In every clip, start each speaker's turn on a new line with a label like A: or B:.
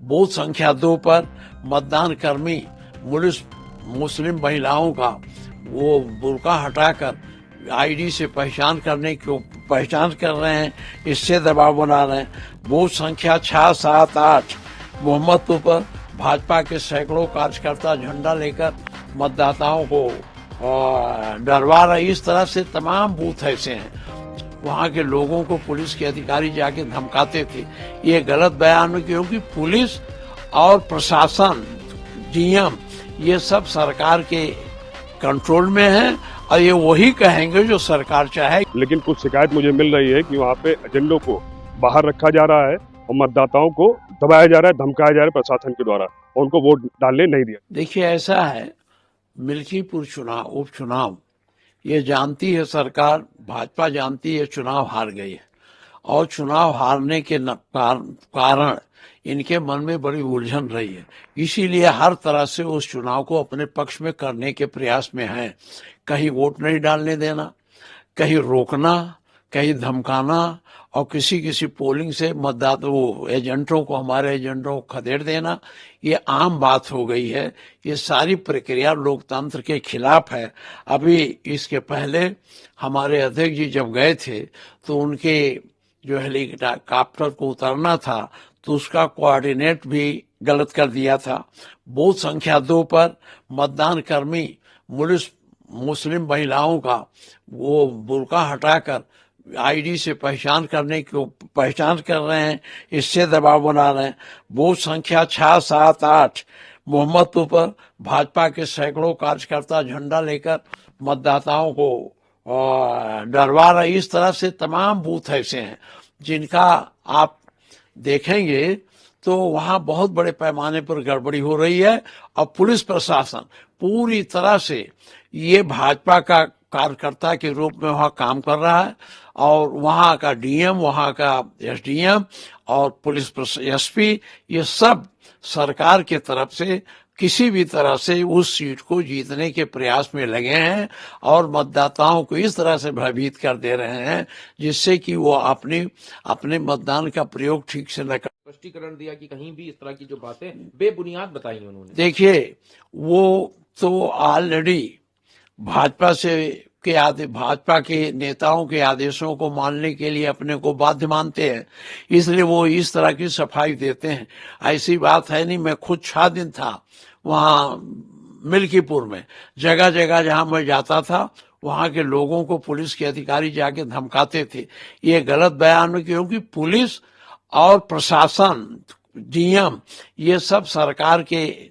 A: Booth संख्या 2 पर मतदान कर्मी मुस्लिम महिलाओं का वो बुर्का हटाकर आईडी से पहचान कर रहे हैं, इससे दबाव बना रहे हैं। बूथ संख्या 6, 7, 8 मोहम्मदपुर पर भाजपा के सैकड़ों कार्यकर्ता झंडा लेकर मतदाताओं को डरवा रहे। इस तरह से तमाम बूथ ऐसे हैं, वहां के लोगों को पुलिस के अधिकारी जाके धमकाते थे। ये गलत बयान है, क्योंकि पुलिस और प्रशासन, डीएम, ये सब सरकार के कंट्रोल में है और ये वही कहेंगे जो सरकार चाहे।
B: लेकिन कुछ शिकायत मुझे मिल रही है कि वहाँ पे एजेंडों को बाहर रखा जा रहा है और मतदाताओं को दबाया जा रहा है, धमकाया जा रहा है प्रशासन के द्वारा, और उनको वोट डालने नहीं दिया।
A: देखिए, ऐसा है, मिल्कीपुर उपचुनाव ये जानती है सरकार, भाजपा जानती है चुनाव हार गई है, और चुनाव हारने के कारण इनके मन में बड़ी उलझन रही है। इसीलिए हर तरह से उस चुनाव को अपने पक्ष में करने के प्रयास में हैं। कहीं वोट नहीं डालने देना, कहीं रोकना, कहीं धमकाना, और किसी पोलिंग से एजेंटों को, हमारे एजेंटों को खदेड़ देना, ये आम बात हो गई है। ये सारी प्रक्रिया लोकतंत्र के खिलाफ है। अभी इसके पहले हमारे अध्यक्ष जी जब गए थे तो उनके जो हेलीकॉप्टर को उतरना था तो उसका कोऑर्डिनेट भी गलत कर दिया था। बूथ संख्या 2 पर मतदान कर्मी मुस्लिम महिलाओं का वो बुर्का हटाकर आईडी से पहचान कर रहे हैं, इससे दबाव बना रहे हैं। बूथ संख्या 6, 7, 8 मोहम्मदपुर पर भाजपा के सैकड़ों कार्यकर्ता झंडा लेकर मतदाताओं को डरवा रहे। इस तरह से तमाम बूथ ऐसे हैं जिनका आप देखेंगे तो वहां बहुत बड़े पैमाने पर गड़बड़ी हो रही है, और पुलिस प्रशासन पूरी तरह से ये भाजपा का कार्यकर्ता के रूप में वहां काम कर रहा है, और वहां का डीएम, वहां का एसडीएम और पुलिस एसपी, ये सब सरकार के तरफ से किसी भी तरह से उस सीट को जीतने के प्रयास में लगे हैं, और मतदाताओं को इस तरह से भयभीत कर दे रहे हैं जिससे कि वो अपने मतदान का प्रयोग ठीक से न कर।
C: स्पष्टीकरण दिया कि कहीं भी इस तरह की जो बातें बेबुनियाद बताई उन्होंने।
A: देखिए, वो तो ऑलरेडी भाजपा के नेताओं के आदेशों को मानने के लिए अपने को बाध्य मानते हैं, इसलिए वो इस तरह की सफाई देते हैं। ऐसी बात है नहीं। मैं खुद 6 दिन था वहां मिल्कीपुर में, जगह जगह जहां मैं जाता था वहां के लोगों को पुलिस के अधिकारी जाके धमकाते थे। ये गलत बयान है, क्योंकि पुलिस और प्रशासन, डीएम, ये सब सरकार के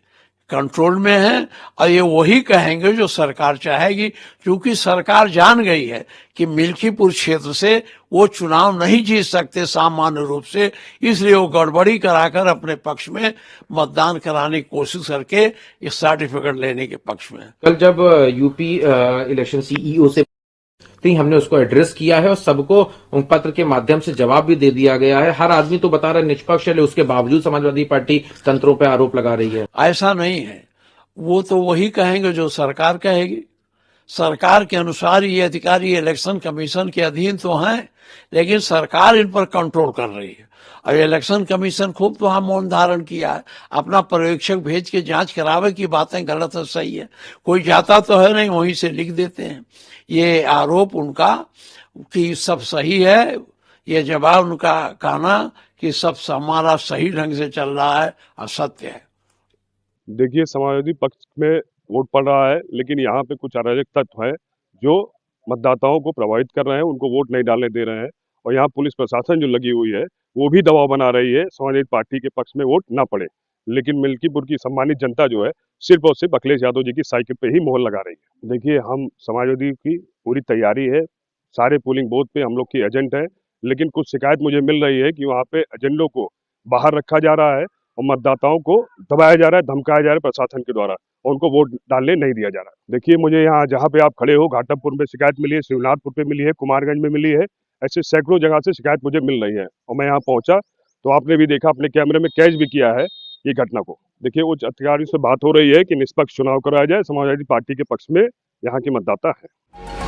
A: कंट्रोल में है और ये वही कहेंगे जो सरकार चाहेगी, क्योंकि सरकार जान गई है कि मिल्कीपुर क्षेत्र से वो चुनाव नहीं जीत सकते सामान्य रूप से, इसलिए वो गड़बड़ी कराकर अपने पक्ष में मतदान कराने की कोशिश करके इस सर्टिफिकेट लेने के पक्ष में।
C: कल जब यूपी इलेक्शन सीईओ से हमने उसको एड्रेस किया है और सबको पत्र के माध्यम से जवाब भी दे दिया गया है। हर आदमी तो बता रहा है निष्पक्ष है, उसके बावजूद समाजवादी पार्टी तंत्रों पे आरोप लगा रही है।
A: ऐसा नहीं है, वो तो वही कहेंगे जो सरकार कहेगी। सरकार के अनुसार ये अधिकारी इलेक्शन कमीशन के अधीन तो हैं, लेकिन सरकार इन पर कंट्रोल कर रही है। और इलेक्शन कमीशन खूब तो वहां मौन धारण किया है, अपना पर्यवेक्षक भेज के जांच करावे कि बातें गलत है सही है। कोई जाता तो है नहीं, वहीं से लिख देते हैं। ये आरोप उनका कि सब सही है, ये जवाब उनका कहना कि सब हमारा सही ढंग से चल रहा है, असत्य है।
B: देखिए, समाजवादी पक्ष में वोट पड़ रहा है, लेकिन यहाँ पे कुछ अराजक तत्व है जो मतदाताओं को प्रभावित कर रहे हैं, उनको वोट नहीं डालने दे रहे हैं, और यहाँ पुलिस प्रशासन जो लगी हुई है वो भी दबाव बना रही है समाजवादी पार्टी के पक्ष में वोट ना पड़े। लेकिन मिल्कीपुर की सम्मानित जनता जो है सिर्फ और सिर्फ अखिलेश यादव जी की साइकिल पे ही मोहर लगा रही है। देखिए, हम समाजवादी की पूरी तैयारी है, सारे पोलिंग बूथ पे हम लोग की एजेंट है, लेकिन कुछ शिकायत मुझे मिल रही है कि वहाँ पे एजेंडों को बाहर रखा जा रहा है और मतदाताओं को दबाया जा रहा है, धमकाया जा रहा है प्रशासन के द्वारा, और उनको वोट डालने नहीं दिया जा रहा है। देखिए, मुझे यहाँ जहाँ पे आप खड़े हो, घाटमपुर में शिकायत मिली है, शिवनाथपुर पे मिली है, कुमारगंज में मिली है, ऐसे सैकड़ों जगह से शिकायत मुझे मिल रही है, और मैं यहाँ पहुंचा तो आपने भी देखा, अपने कैमरे में कैच भी किया है ये घटना को। देखिए, उच्च अधिकारियों से बात हो रही है कि निष्पक्ष चुनाव कराया जाए, समाजवादी पार्टी के पक्ष में यहाँ के मतदाता है।